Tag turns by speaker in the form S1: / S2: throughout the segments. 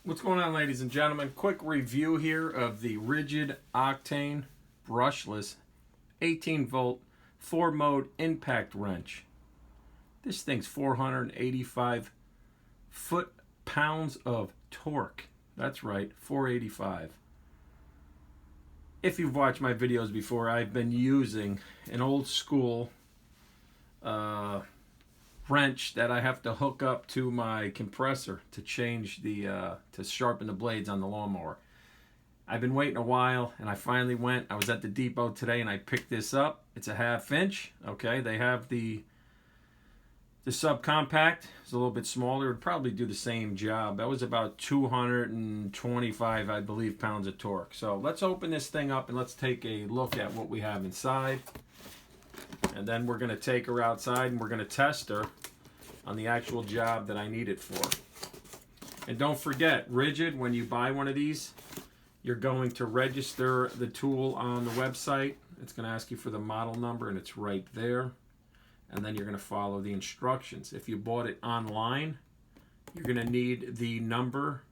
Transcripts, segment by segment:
S1: What's going on, ladies and gentlemen? Quick review here of the Ridgid Octane brushless 18 volt 4-mode impact wrench. This thing's 485 foot-pounds of torque. That's right, 485. If you've watched my videos before, I've been using an old school wrench that I have to hook up to my compressor to change the to sharpen the blades on the lawnmower. I've been waiting a while, and I finally went. I was at the depot today and I picked this up. It's a 1/2 inch. Okay, they have the subcompact. It's a little bit smaller. It would probably do the same job. That was about 225, I believe, pounds of torque. So let's open this thing up and let's take a look at what we have inside. And then we're going to take her outside and we're going to test her on the actual job that I need it for. And don't forget, Ridgid, when you buy one of these, you're going to register the tool on the website. It's going to ask you for the model number, and it's right there. And then you're going to follow the instructions. If you bought it online, you're going to need the number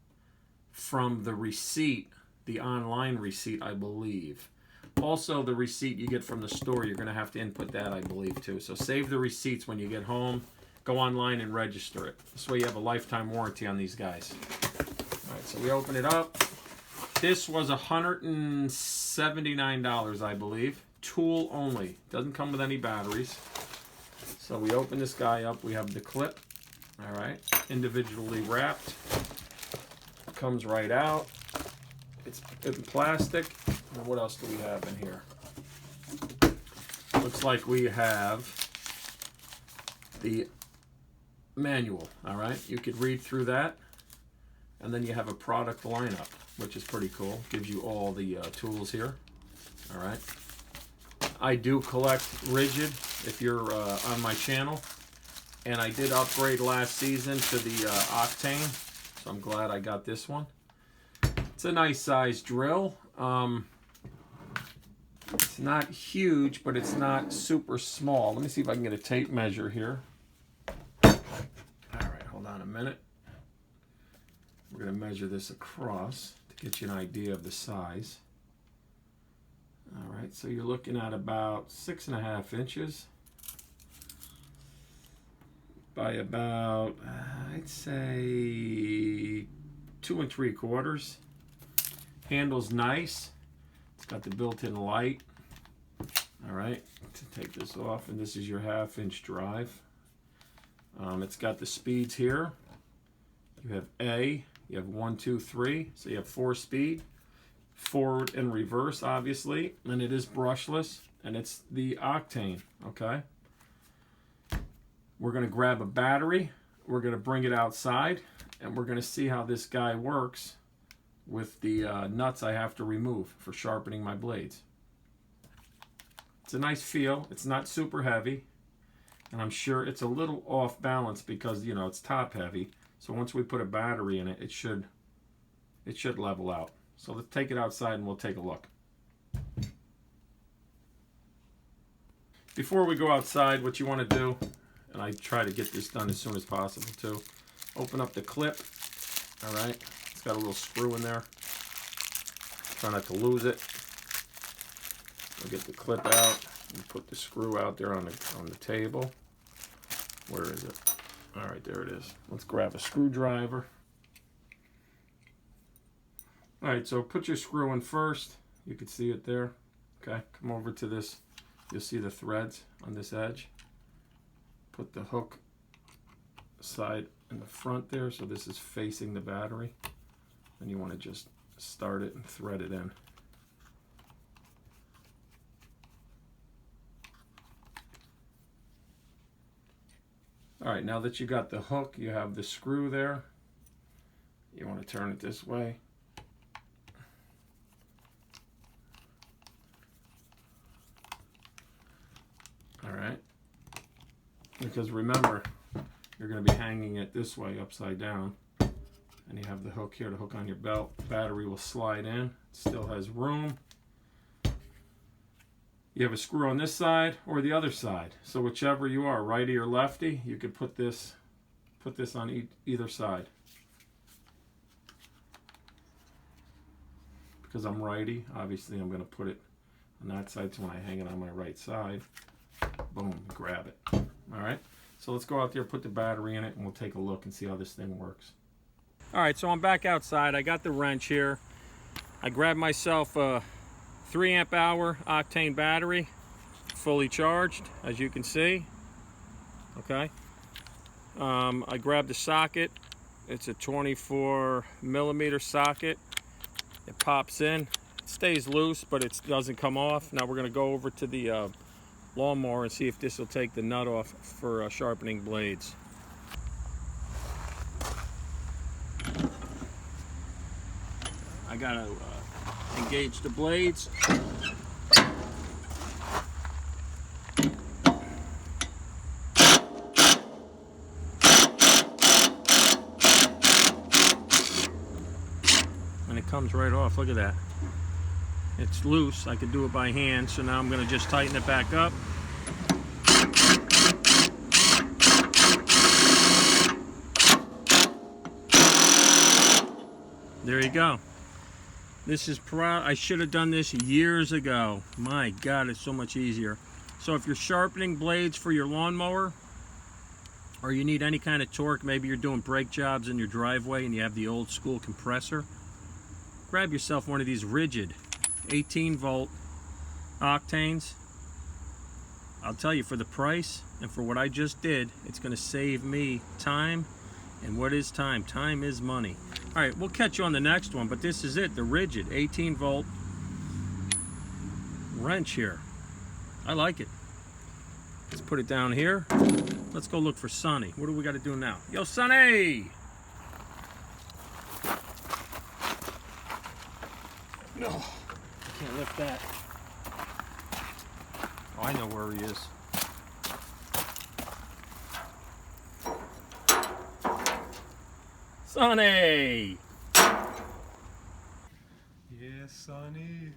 S1: from the receipt, the online receipt, I believe. Also, the receipt you get from the store, you're going to have to input that, I believe, too. So save the receipts when you get home. Go online and register it. This way you have a lifetime warranty on these guys. All right, so we open it up. This was $179, I believe. Tool only. Doesn't come with any batteries. So we open this guy up. We have the clip. All right, individually wrapped. Comes right out. It's in plastic. And what else do we have in here? Looks like we have the manual. All right, you could read through that, and then you have a product lineup, which is pretty cool. Gives you all the tools here. All right, I do collect Ridgid if you're on my channel, and I did upgrade last season to the Octane, so I'm glad I got this one. It's a nice size drill. It's not huge, but it's not super small. Let me see if I can get a tape measure here. All right, hold on a minute. We're going to measure this across to get you an idea of the size. All right, so you're looking at about 6.5 inches by about, I'd say, 2 3/4. Handle's nice. It's got the built-in light. All right, to take this off, and this is your 1/2 inch drive. It's got the speeds here. You have A, you have 1, 2, 3, so you have 4 speed. Forward and reverse, obviously, and it is brushless, and it's the Octane, okay? We're gonna grab a battery, we're gonna bring it outside, and we're gonna see how this guy works with the nuts I have to remove for sharpening my blades. It's a nice feel. It's not super heavy, and I'm sure it's a little off balance because, you know, it's top heavy. So once we put a battery in it, it should level out. So let's take it outside and we'll take a look. Before we go outside, what you want to do, and I try to get this done as soon as possible too, open up the clip. All right, it's got a little screw in there. Try not to lose it. We'll get the clip out and put the screw out there on the table. Where is it? All right, there it is. Let's grab a screwdriver. All right, so put your screw in first. You can see it there. Okay, come over to this. You'll see the threads on this edge. Put the hook side in the front there, so this is facing the battery. And you want to just start it and thread it in. All right, now that you got the hook, you have the screw there. You want to turn it this way. All right, because remember, you're going to be hanging it this way upside down, and you have the hook here to hook on your belt. The battery will slide in. It still has room. You have a screw on this side or the other side, so whichever you are, righty or lefty, you could put this on either side. because I'm righty. Obviously, I'm going to put it on that side, so when I hang it on my right side, boom, grab it. All right, so let's go out there, put the battery in it, and we'll take a look and see how this thing works. All right, so I'm back outside. I got the wrench here. I grabbed myself a 3 amp hour Octane battery, fully charged, as you can see. Okay. I grabbed the socket. It's a 24 millimeter socket. It pops in. It stays loose, but it doesn't come off. Now we're going to go over to the lawnmower and see if this will take the nut off for sharpening blades. I got to engage the blades. And it comes right off. Look at that. It's loose. I could do it by hand, so now I'm going to just tighten it back up. There you go. This is I should have done this years ago. My God, it's so much easier. So if you're sharpening blades for your lawnmower, or you need any kind of torque, maybe you're doing brake jobs in your driveway and you have the old school compressor, grab yourself one of these Ridgid 18 volt Octanes. I'll tell you, for the price and for what I just did, it's going to save me time. And what is time? Time is money. All right, we'll catch you on the next one, but this is it, the Ridgid 18 volt wrench here. I like it. Let's put it down here. Let's go look for Sonny. What do we got to do now? Yo, Sonny! No, I can't lift that. Oh, I know where he is. Sonny!
S2: Yeah, Sonny.